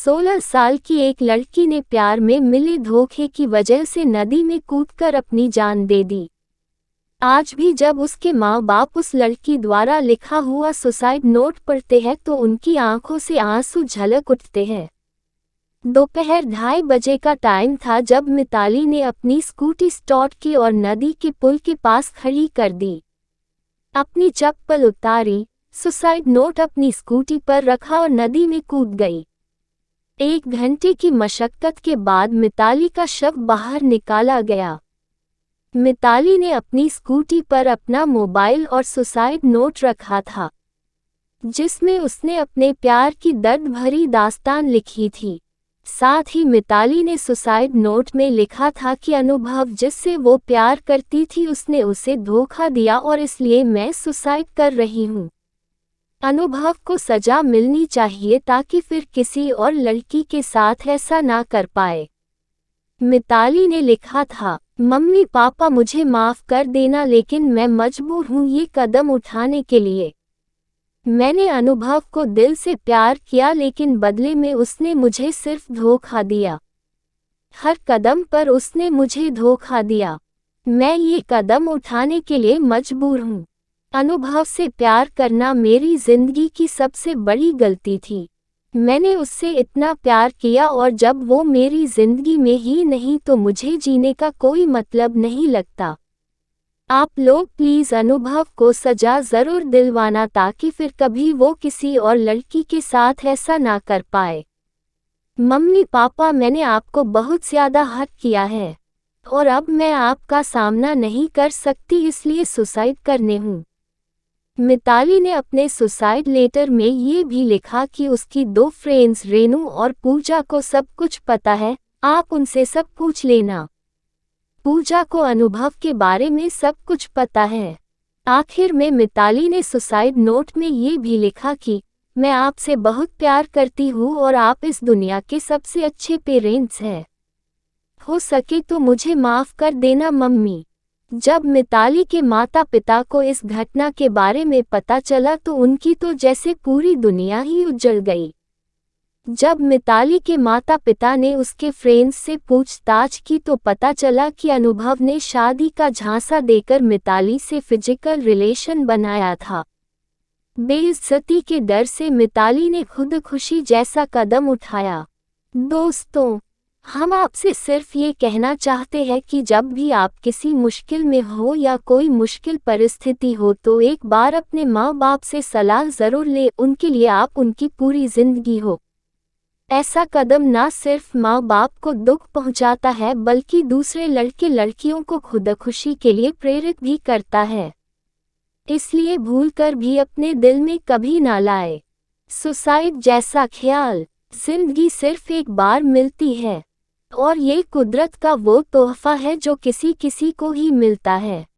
16 साल की एक लड़की ने प्यार में मिले धोखे की वजह से नदी में कूदकर अपनी जान दे दी। आज भी जब उसके माँ बाप उस लड़की द्वारा लिखा हुआ सुसाइड नोट पढ़ते हैं तो उनकी आंखों से आंसू झलक उठते हैं। दोपहर 2:30 बजे का टाइम था जब मिताली ने अपनी स्कूटी स्टार्ट की और नदी के पुल के पास खड़ी कर दी। अपनी चप्पल उतारी, सुसाइड नोट अपनी स्कूटी पर रखा और नदी में कूद गई। 1 घंटे की मशक्कत के बाद मिताली का शव बाहर निकाला गया। मिताली ने अपनी स्कूटी पर अपना मोबाइल और सुसाइड नोट रखा था, जिसमें उसने अपने प्यार की दर्द भरी दास्तान लिखी थी। साथ ही मिताली ने सुसाइड नोट में लिखा था कि अनुभव जिससे वो प्यार करती थी उसने उसे धोखा दिया और इसलिए मैं सुसाइड कर रही हूँ। अनुभव को सजा मिलनी चाहिए ताकि फिर किसी और लड़की के साथ ऐसा ना कर पाए। मिताली ने लिखा था, मम्मी पापा मुझे माफ़ कर देना लेकिन मैं मजबूर हूँ ये कदम उठाने के लिए। मैंने अनुभव को दिल से प्यार किया लेकिन बदले में उसने मुझे सिर्फ धोखा दिया। हर कदम पर उसने मुझे धोखा दिया। मैं ये कदम उठाने के लिए मजबूर हूँ। अनुभव से प्यार करना मेरी जिंदगी की सबसे बड़ी गलती थी। मैंने उससे इतना प्यार किया और जब वो मेरी जिंदगी में ही नहीं तो मुझे जीने का कोई मतलब नहीं लगता। आप लोग प्लीज़ अनुभव को सजा ज़रूर दिलवाना ताकि फिर कभी वो किसी और लड़की के साथ ऐसा ना कर पाए। मम्मी पापा मैंने आपको बहुत ज़्यादा हर्ट किया है और अब मैं आपका सामना नहीं कर सकती इसलिए सुसाइड करने हूँ। मिताली ने अपने सुसाइड लेटर में ये भी लिखा कि उसकी 2 फ्रेंड्स रेनू और पूजा को सब कुछ पता है, आप उनसे सब पूछ लेना। पूजा को अनुभव के बारे में सब कुछ पता है। आखिर में मिताली ने सुसाइड नोट में ये भी लिखा कि मैं आपसे बहुत प्यार करती हूँ और आप इस दुनिया के सबसे अच्छे पेरेंट्स हैं। हो सके तो मुझे माफ़ कर देना मम्मी। जब मिताली के माता पिता को इस घटना के बारे में पता चला तो उनकी तो जैसे पूरी दुनिया ही उजड़ गई। जब मिताली के माता पिता ने उसके फ्रेंड्स से पूछताछ की तो पता चला कि अनुभव ने शादी का झांसा देकर मिताली से फिजिकल रिलेशन बनाया था। बेइज्जती के डर से मिताली ने खुदकुशी जैसा कदम उठाया। दोस्तों, हम आपसे सिर्फ ये कहना चाहते हैं कि जब भी आप किसी मुश्किल में हो या कोई मुश्किल परिस्थिति हो तो एक बार अपने माँ बाप से सलाह ज़रूर लें। उनके लिए आप उनकी पूरी ज़िंदगी हो। ऐसा कदम ना सिर्फ माँ बाप को दुख पहुँचाता है बल्कि दूसरे लड़के लड़कियों को खुदकुशी के लिए प्रेरित भी करता है। इसलिए भूलकर भी अपने दिल में कभी ना लाए। सुसाइड जैसा ख्याल, जिंदगी सिर्फ एक बार मिलती है और ये कुदरत का वो तोहफा है जो किसी किसी को ही मिलता है।